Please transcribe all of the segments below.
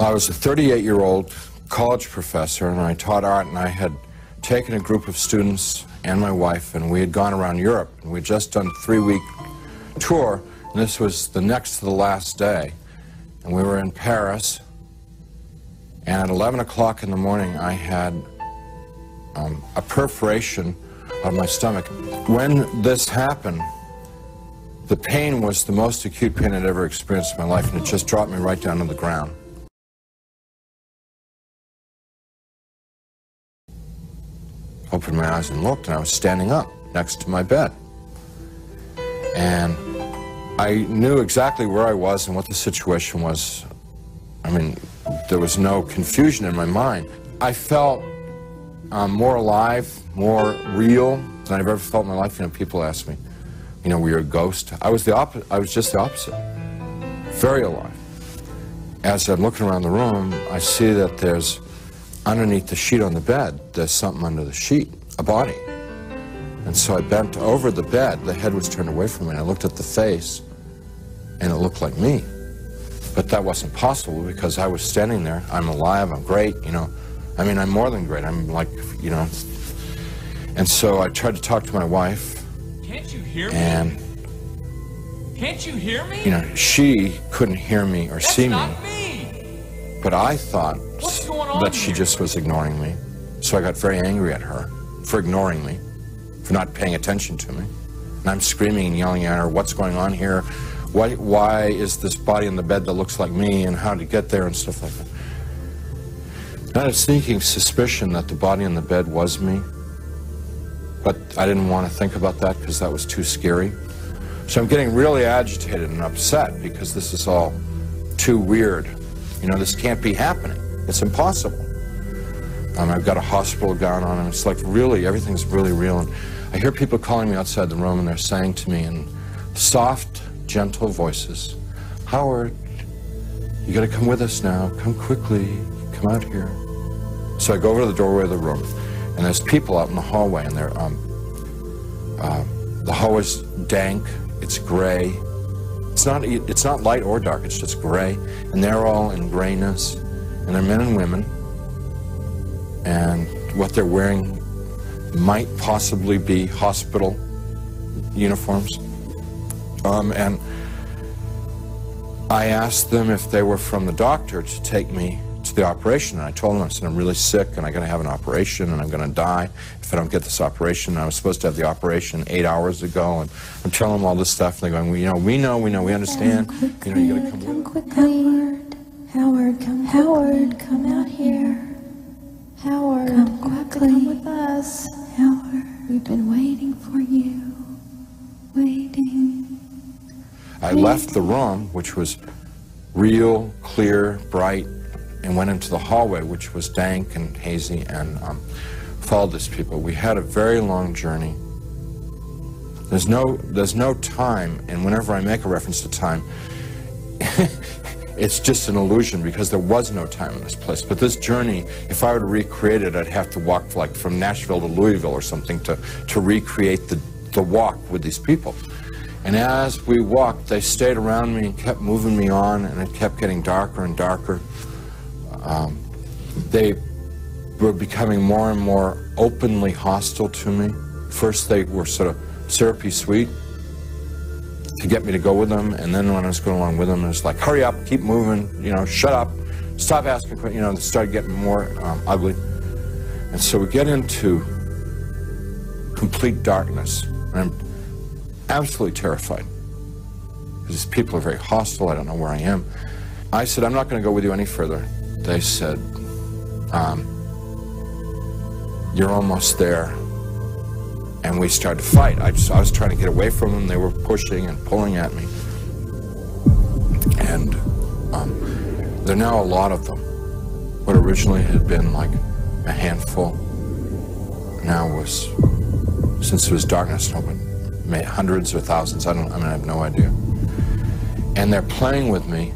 I was a 38-year-old college professor, and I taught art, and I had taken a group of students and my wife, and we had gone around Europe, and we had just done a 3-week tour, and this was the next to the last day, and we were in Paris, and at 11 o'clock in the morning I had a perforation of my stomach. When this happened, the pain was the most acute pain I'd ever experienced in my life, and it just dropped me right down to the ground. Opened my eyes and looked, and I was standing up next to my bed. And I knew exactly where I was and what the situation was. I mean, there was no confusion in my mind. I felt more alive, more real than I've ever felt in my life. You know, people ask me, you know, were you a ghost? I was just the opposite. Very alive. As I'm looking around the room, I see that there's, underneath the sheet on the bed, there's something under the sheet, a body. And so I bent over the bed, the head was turned away from me, and I looked at the face, and it looked like me. But that wasn't possible because I was standing there, I'm alive, I'm great, you know. I mean, I'm more than great, I'm like, you know. And so I tried to talk to my wife. Can't you hear me? And, can't you hear me? You know, she couldn't hear me or see me. That's not me. But I thought that she here? just was ignoring me. So I got very angry at her for ignoring me, for not paying attention to me. And I'm screaming and yelling at her, what's going on here? Why is this body in the bed that looks like me, and how to get there and stuff like that? And I had a sneaking suspicion that the body in the bed was me, but I didn't want to think about that because that was too scary. So I'm getting really agitated and upset because this is all too weird. You know, this can't be happening. It's impossible. I've got a hospital gown on, and it's like really, everything's really real. And I hear people calling me outside the room, and they're saying to me in soft, gentle voices, Howard, you gotta come with us now. Come quickly. Come out here. So I go over to the doorway of the room, and there's people out in the hallway, and they're, the hallway's dank, it's gray. It's not light or dark, it's just gray, and they're all in grayness, and they're men and women, and what they're wearing might possibly be hospital uniforms. And I asked them if they were from the doctor to take me to the operation, and I told them, I said, I'm really sick, and I'm going to have an operation, and I'm going to die if I don't get this operation. And I was supposed to have the operation 8 hours ago, and I'm telling them all this stuff, and they're going, well, we know, we understand. You know, you got to come quickly. Howard, come out here. Howard, come quickly. Come with us. Howard, we've been waiting for you. Waiting. I left the room, which was real, clear, bright, and went into the hallway, which was dank and hazy, and followed these people. We had a very long journey. There's no time, and whenever I make a reference to time, it's just an illusion because there was no time in this place. But this journey, if I were to recreate it, I'd have to walk like from Nashville to Louisville or something to recreate the walk with these people. And as we walked, they stayed around me and kept moving me on, and it kept getting darker and darker. They were becoming more and more openly hostile to me. First they were sort of syrupy sweet to get me to go with them, and then when I was going along with them, it was like, hurry up, keep moving, you know, shut up, stop asking, you know, they started getting more ugly. And so we get into complete darkness, and I'm absolutely terrified because these people are very hostile. I don't know where I am. I said, I'm not going to go with you any further. They said, you're almost there. And we started to fight. I was trying to get away from them. They were pushing and pulling at me. And there are now a lot of them. What originally had been like a handful now was, since it was darkness, hundreds or thousands. I have no idea. And they're playing with me.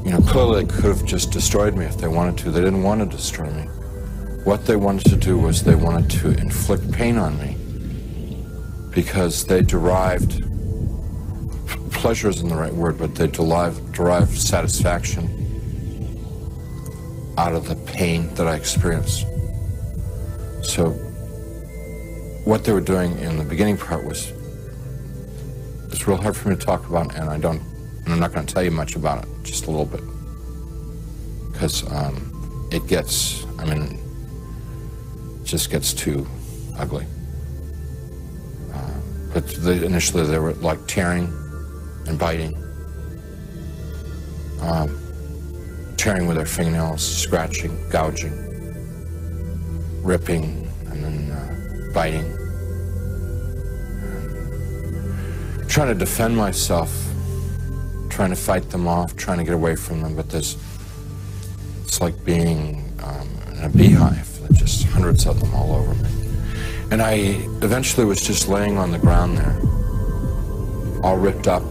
You know, clearly they could have just destroyed me if they wanted to. They didn't want to destroy me. What they wanted to do was they wanted to inflict pain on me because they derived, pleasure isn't the right word, but they derived satisfaction out of the pain that I experienced. So what they were doing in the beginning part was, it's real hard for me to talk about, and I'm not going to tell you much about it, just a little bit, because it gets, it just gets too ugly. But initially they were like tearing and biting, tearing with their fingernails, scratching, gouging, ripping, and then biting. Trying to defend myself, trying to fight them off, trying to get away from them, but it's like being in a beehive. There's just hundreds of them all over me. And I eventually was just laying on the ground there, all ripped up,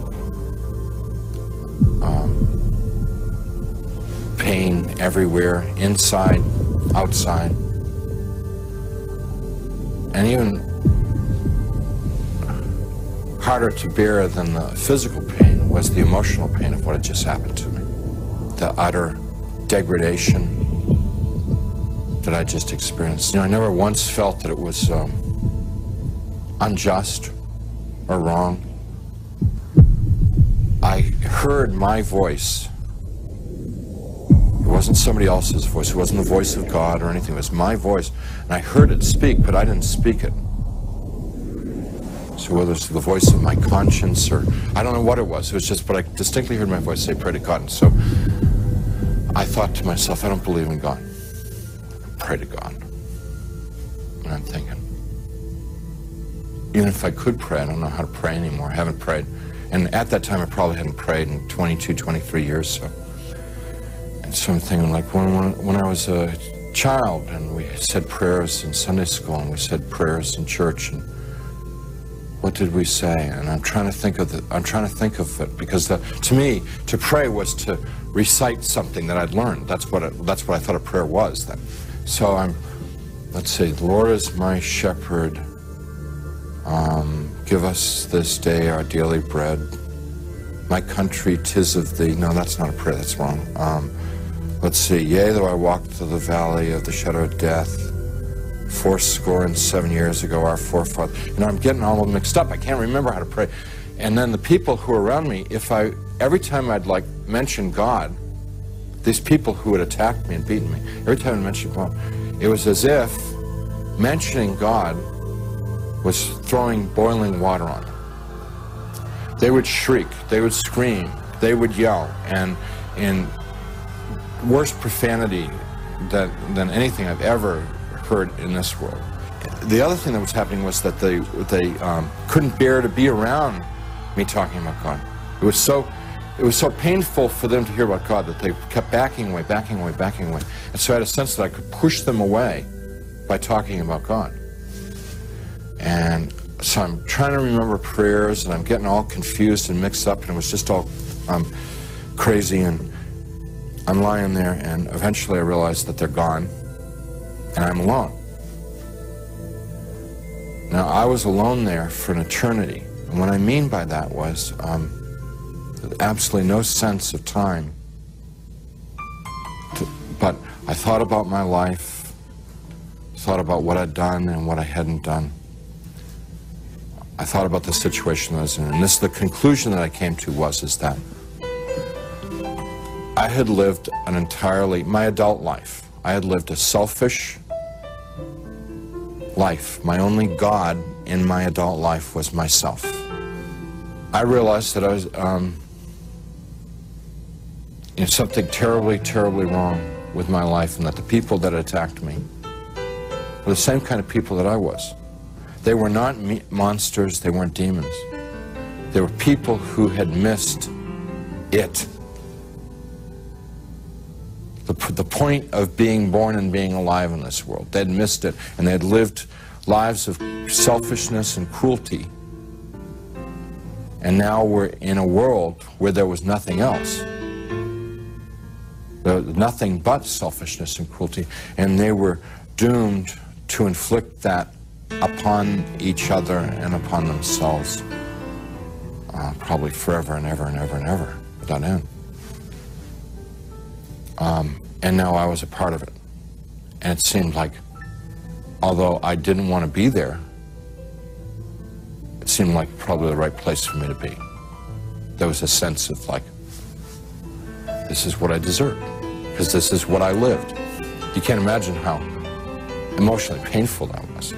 pain everywhere, inside, outside, and even harder to bear than the physical pain was the emotional pain of what had just happened to me. The utter degradation that I just experienced. I never once felt that it was unjust or wrong. I heard my voice. It wasn't somebody else's voice. It wasn't the voice of God or anything. It was my voice. And I heard it speak, but I didn't speak it. So whether it's the voice of my conscience or, I don't know what it was. It was just, but I distinctly heard my voice say, pray to God. And so I thought to myself, I don't believe in God. Pray to God. And I'm thinking, even if I could pray, I don't know how to pray anymore. I haven't prayed. And at that time, I probably hadn't prayed in 22, 23 years. So I'm thinking, like, when I was a child and we said prayers in Sunday school and we said prayers in church, and what did we say? And I'm trying to think of it, because to me, to pray was to recite something that I'd learned. That's what I thought a prayer was then. So let's say, the Lord is my shepherd. Give us this day our daily bread. My country, 'tis of thee. No, that's not a prayer. That's wrong. Let's see. Yea, though I walk through the valley of the shadow of death, fourscore and 7 years ago, our forefathers. I'm getting all mixed up. I can't remember how to pray. And then the people who were around me, every time I'd like mention God, these people who had attacked me and beaten me, every time I mentioned God, it was as if mentioning God was throwing boiling water on them. They would shriek, they would scream, they would yell, and in worse profanity than anything I've ever heard in this world. The other thing that was happening was that they couldn't bear to be around me talking about God. It was so painful for them to hear about God that they kept backing away, backing away, backing away. And so I had a sense that I could push them away by talking about God. And so I'm trying to remember prayers, and I'm getting all confused and mixed up, and it was just all crazy, and I'm lying there, and eventually I realized that they're gone, and I'm alone. Now, I was alone there for an eternity, and what I mean by that was absolutely no sense of time. But I thought about my life, thought about what I'd done and what I hadn't done. I thought about the situation I was in, and the conclusion that I came to is that I had lived my adult life. I had lived a selfish life. My only God in my adult life was myself. I realized that I was something terribly, terribly wrong with my life, and that the people that attacked me were the same kind of people that I was. They were not monsters, they weren't demons. They were people who had missed it. The point of being born and being alive in this world. They had missed it, and they had lived lives of selfishness and cruelty. And now we're in a world where there was nothing else. There was nothing but selfishness and cruelty, and they were doomed to inflict that upon each other and upon themselves, probably forever and ever and ever and ever, without end. And now I was a part of it. And it seemed like, although I didn't want to be there, it seemed like probably the right place for me to be. There was a sense of like, this is what I deserve, because this is what I lived. You can't imagine how emotionally painful that was.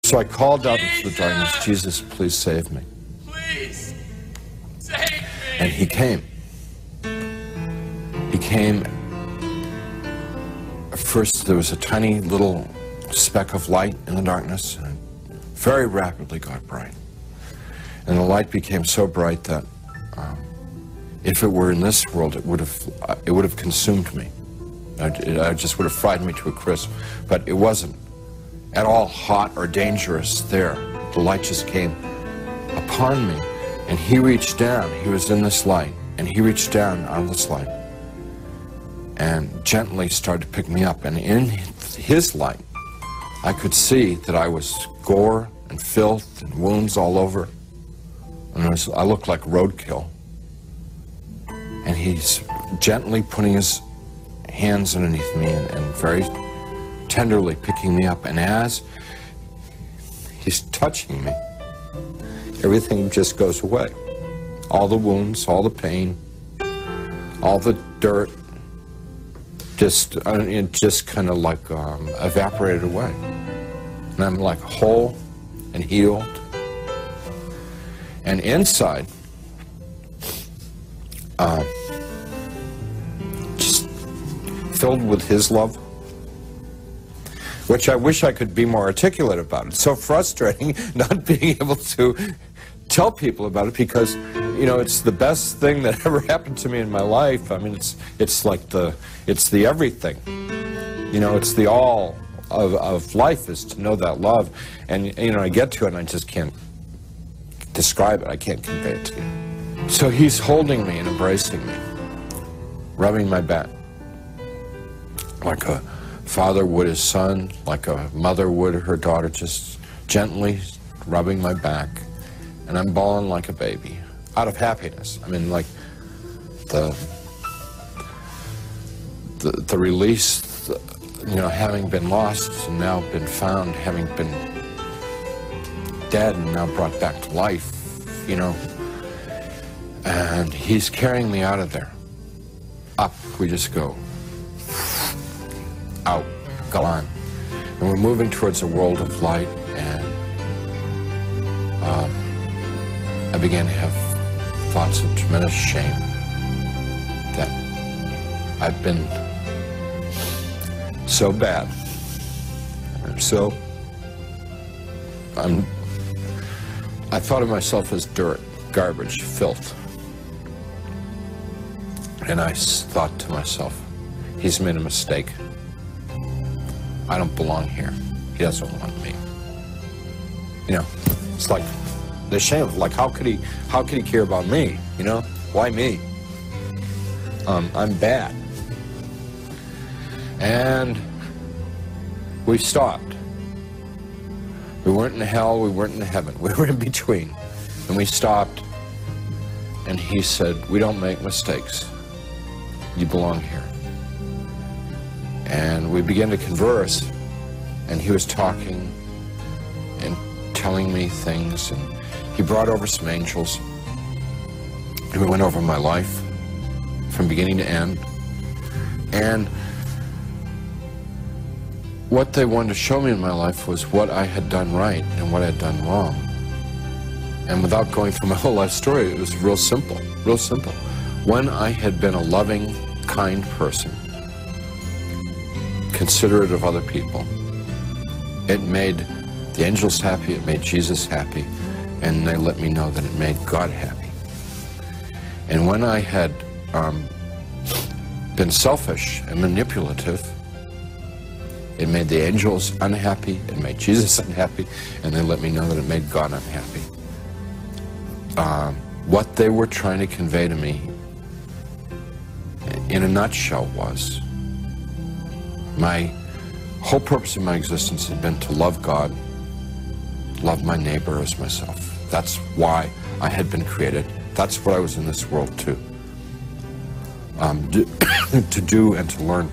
So I called out into the darkness, Jesus, please save me. Please, save me. And he came. He came. First, there was a tiny little speck of light in the darkness, and it very rapidly got bright. And the light became so bright that if it were in this world, it would have consumed me. It just would have fried me to a crisp. But it wasn't at all hot or dangerous there. The light just came upon me, and he reached down. He was in this light, and he reached down out of this light and gently started to pick me up. And in his light, I could see that I was gore and filth and wounds all over. And I looked like roadkill. And he's gently putting his hands underneath me and very tenderly picking me up. And as he's touching me, everything just goes away. All the wounds, all the pain, all the dirt, it just kind of like evaporated away. And I'm like whole and healed. And inside, just filled with his love, which I wish I could be more articulate about. It's so frustrating not being able to tell people about it, because, you know, it's the best thing that ever happened to me in my life. I mean, it's like it's the everything. You know, it's the all of life is to know that love. And, you know, I get to it and I just can't describe it. I can't convey it to you. So he's holding me and embracing me, rubbing my back like a father would his son, like a mother would her daughter, just gently rubbing my back. And I'm bawling like a baby, out of happiness. I mean, like the release, you know, having been lost and now been found, having been dead and now brought back to life, you know. And he's carrying me out of there. Up we just go. Out, gone. And we're moving towards a world of light, and I began to have thoughts of tremendous shame that I've been so bad. I thought of myself as dirt, garbage, filth. And I thought to myself, he's made a mistake. I don't belong here. He doesn't want me. You know, it's like the shame of, like, how could he care about me? You know, why me? I'm bad. And we stopped. We weren't in hell, we weren't in heaven. We were in between. And we stopped, and he said, we don't make mistakes. You belong here. And we began to converse, and he was talking and telling me things, and he brought over some angels, and we went over my life from beginning to end. And what they wanted to show me in my life was what I had done right and what I had done wrong. And without going through my whole life story, it was real simple, real simple. When I had been a loving, kind person, considerate of other people, it made the angels happy, it made Jesus happy, and they let me know that it made God happy. And when I had been selfish and manipulative, it made the angels unhappy, it made Jesus unhappy, and they let me know that it made God unhappy. What they were trying to convey to me, in a nutshell, was my whole purpose of my existence had been to love God, love my neighbor as myself. That's why I had been created. That's what I was in this world to to do and to learn,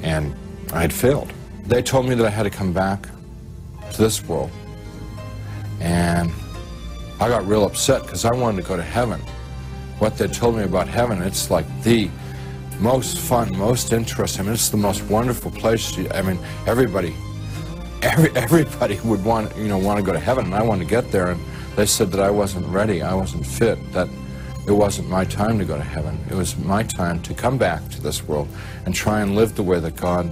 and I had failed. They told me that I had to come back to this world, and I got real upset because I wanted to go to heaven. What they told me about heaven, it's like the most fun, most interesting. I mean, it's the most wonderful place. I mean, everybody would want to go to heaven, and I wanted to get there. And they said that I wasn't ready, I wasn't fit, that it wasn't my time to go to heaven. It was my time to come back to this world and try and live the way that God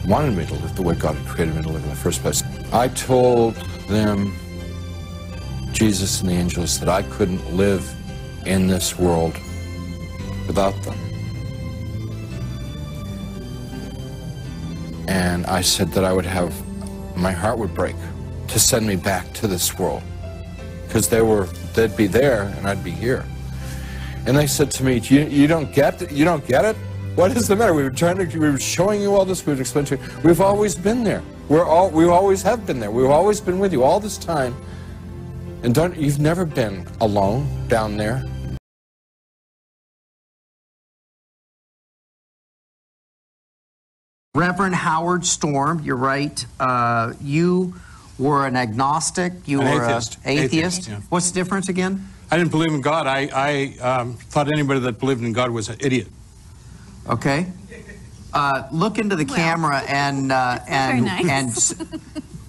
wanted me to live, the way God had created me to live in the first place. I told them, Jesus and the angels, that I couldn't live in this world without them. And I said that I would have, my heart would break to send me back to this world, because they'd be there and I'd be here. And they said to me, you don't get it? You don't get it? What is the matter? We were showing you all this, we would explain to you. We've always been there. We always have been there. We've always been with you all this time. And you've never been alone down there. Reverend Howard Storm, you're right. You were an agnostic. You were an atheist. Yeah. What's the difference again? I didn't believe in God. I thought anybody that believed in God was an idiot. Okay. Look into the camera and nice.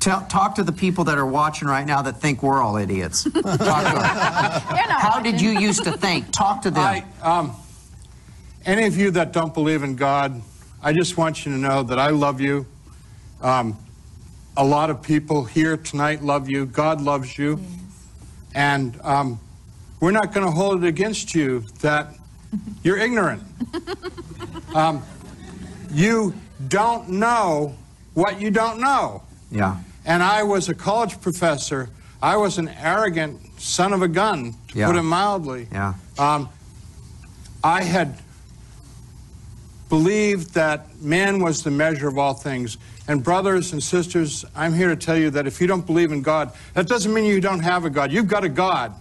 talk to the people that are watching right now that think we're all idiots. Talk to them. How did you used to think? Talk to them. Any of you that don't believe in God, I just want you to know that I love you. A lot of people here tonight love you. God loves you. Yes. And we're not going to hold it against you that you're ignorant. You don't know what you don't know. Yeah. And I was a college professor. I was an arrogant son of a gun, to put it mildly. Yeah. I had believed that man was the measure of all things. And brothers and sisters, I'm here to tell you that if you don't believe in God, that doesn't mean you don't have a God. You've got a God.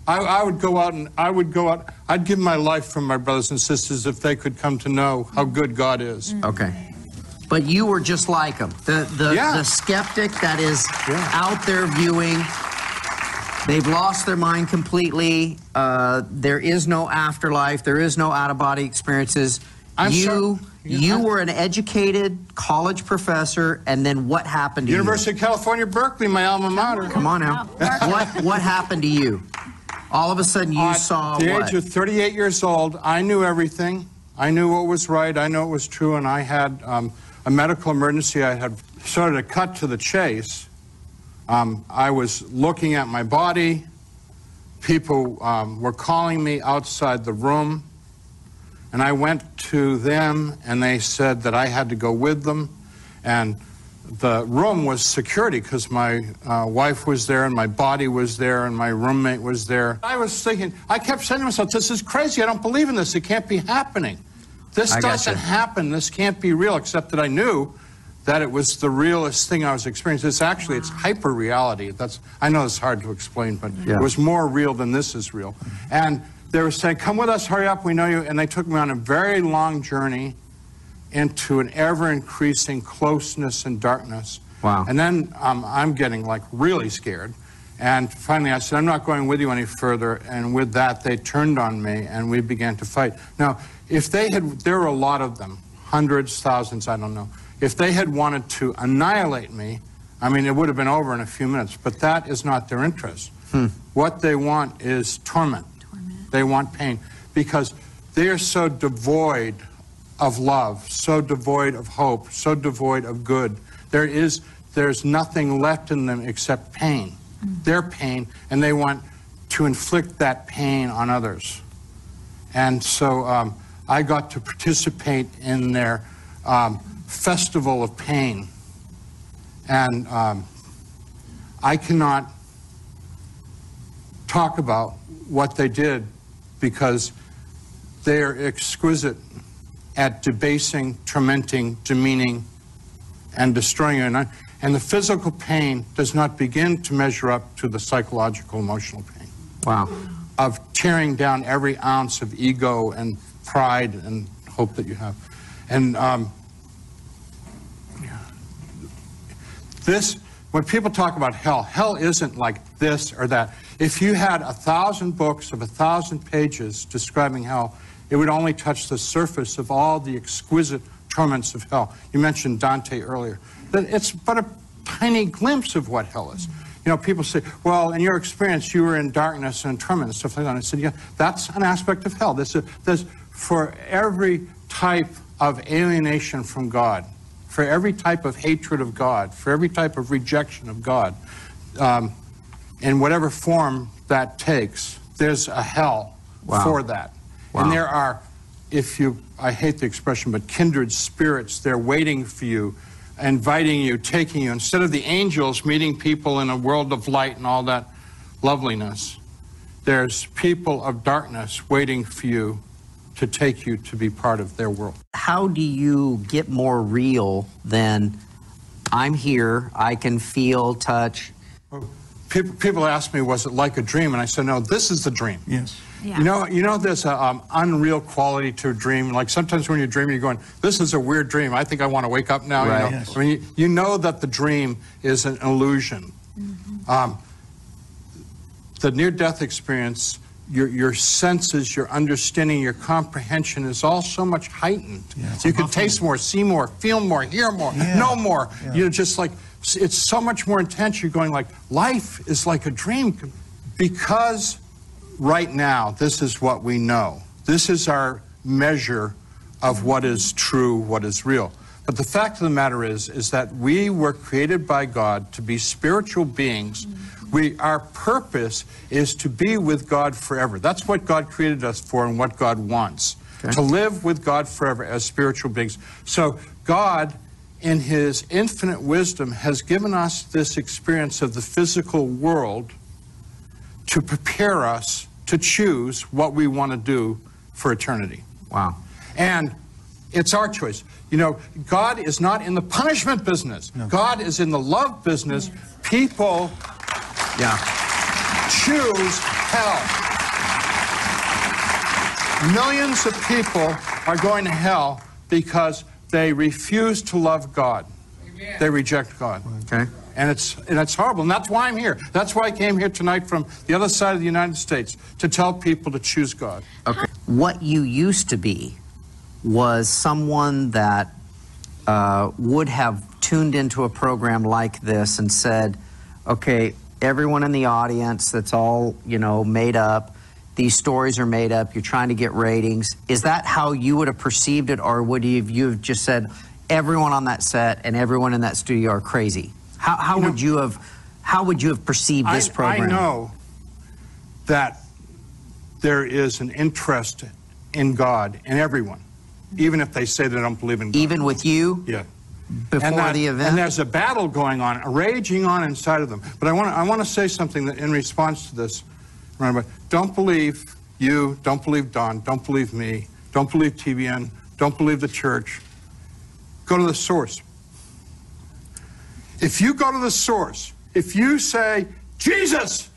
I would go out and I'd give my life for my brothers and sisters if they could come to know how good God is. Okay. But you were just like them. The skeptic that is out there viewing, they've lost their mind completely. There is no afterlife. There is no out-of-body experiences. You were an educated college professor, and then what happened to you? University of California, Berkeley, my alma mater. Come on now. What happened to you? All of a sudden you saw what? At the age of 38 years old, I knew everything. I knew what was right. I knew what was true, and I had a medical emergency. I had started to cut to the chase. I was looking at my body. People were calling me outside the room. And I went to them, and they said that I had to go with them. And the room was security because my wife was there, and my body was there, and my roommate was there. I was thinking, I kept saying to myself, this is crazy. I don't believe in this. It can't be happening. This doesn't happen. This can't be real, except that I knew that it was the realest thing I was experiencing. It's actually, it's hyper-reality. I know it's hard to explain, but it was more real than this is real. And they were saying, come with us, hurry up, we know you. And they took me on a very long journey into an ever-increasing closeness and darkness. Wow. And then I'm getting like really scared. And finally I said, I'm not going with you any further. And with that, they turned on me and we began to fight. Now, if they had, there were a lot of them, hundreds, thousands, I don't know. If they had wanted to annihilate me, I mean, it would have been over in a few minutes, but that is not their interest. What they want is torment. They want pain because they are so devoid of love, so devoid of hope, so devoid of good. There's nothing left in them except pain. Their pain, and they want to inflict that pain on others. And so I got to participate in their festival of pain. And I cannot talk about what they did because they're exquisite at debasing, tormenting, demeaning, and destroying you. And the physical pain does not begin to measure up to the psychological, emotional pain. Wow. Of tearing down every ounce of ego and pride and hope that you have. And when people talk about hell, hell isn't like this or that. If you had 1,000 books of 1,000 pages describing hell, it would only touch the surface of all the exquisite torments of hell. You mentioned Dante earlier. It's but a tiny glimpse of what hell is. You know, people say, well, in your experience, you were in darkness and torment and stuff like that. And I said, yeah, that's an aspect of hell. There's for every type of alienation from God, for every type of hatred of God, for every type of rejection of God, in whatever form that takes, there's a hell for that. Wow. And there are, I hate the expression, but kindred spirits, they're waiting for you, inviting you, taking you. Instead of the angels meeting people in a world of light and all that loveliness, there's people of darkness waiting for you to take you to be part of their world. How do you get more real than I'm here, I can feel, touch? People ask me, was it like a dream? And I said, no, this is the dream. Yes. Yeah. You know there's an unreal quality to a dream. Like sometimes when you're dreaming, you're going, this is a weird dream. I think I want to wake up now. Right. You know? Yes. I mean, you know that the dream is an illusion. Mm-hmm. The near-death experience, your senses, your understanding, your comprehension is all so much heightened. Yeah, you can taste more, see more, feel more, hear more, know more. Yeah. You're just like, it's so much more intense. You're going like, life is like a dream. Because right now, this is what we know. This is our measure of what is true, what is real. But the fact of the matter is that we were created by God to be spiritual beings. Our purpose is to be with God forever. That's what God created us for and what God wants. Okay. To live with God forever as spiritual beings. So God, in His infinite wisdom, has given us this experience of the physical world to prepare us to choose what we want to do for eternity. Wow. And it's our choice. You know, God is not in the punishment business. No. God is in the love business. People choose hell. Millions of people are going to hell because they refuse to love God. Amen. They reject God. Okay. And it's horrible. And that's why I'm here. That's why I came here tonight from the other side of the United States, to tell people to choose God. Okay. What you used to be was someone that would have tuned into a program like this and said, okay, everyone in the audience, that's all, you know, made up. These stories are made up. You're trying to get ratings. Is that how you would have perceived it, or would you have just said everyone on that set and everyone in that studio are crazy? How would you have perceived this program? I know that there is an interest in God in everyone, even if they say they don't believe in God. Even with you? Yeah. Before the event? And there's a battle going on, raging on inside of them. But I want to say something that in response to this. Remember, don't believe you, don't believe Don, don't believe me, don't believe TBN, don't believe the church. Go to the source. If you go to the source, if you say, Jesus,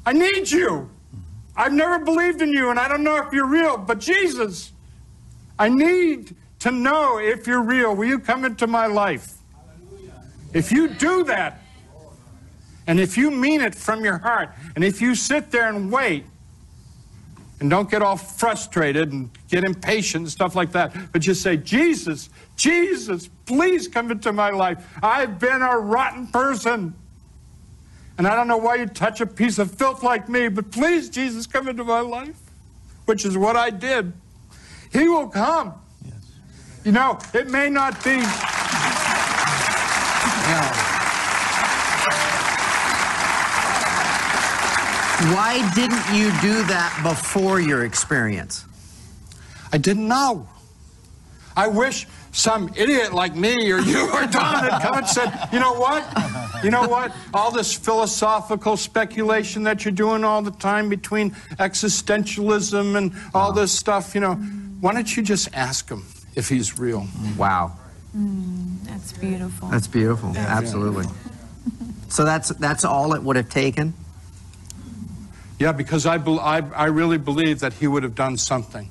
I need you. I've never believed in you, and I don't know if you're real, but Jesus, I need to know if you're real. Will you come into my life? If you do that, and if you mean it from your heart, and if you sit there and wait, and don't get all frustrated and get impatient and stuff like that, but just say, Jesus, Jesus, please come into my life. I've been a rotten person. And I don't know why you touch a piece of filth like me, but please, Jesus, come into my life, which is what I did. He will come. Yes. You know, it may not be... Why didn't you do that before your experience? I didn't know. I wish some idiot like me or you or Don had come and said, you know what? You know what? All this philosophical speculation that you're doing all the time between existentialism and all this stuff, you know, why don't you just ask him if he's real? Wow. That's beautiful. That's beautiful. Yeah. Absolutely. So that's all it would have taken? Yeah, because I really believe that he would have done something.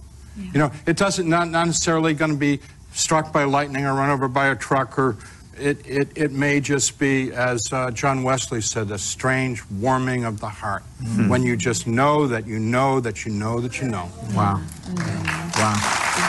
You know, it doesn't, not necessarily going to be struck by lightning or run over by a truck, or it may just be, as John Wesley said, a strange warming of the heart, when you just know that you know that you know that you know. Wow. Wow.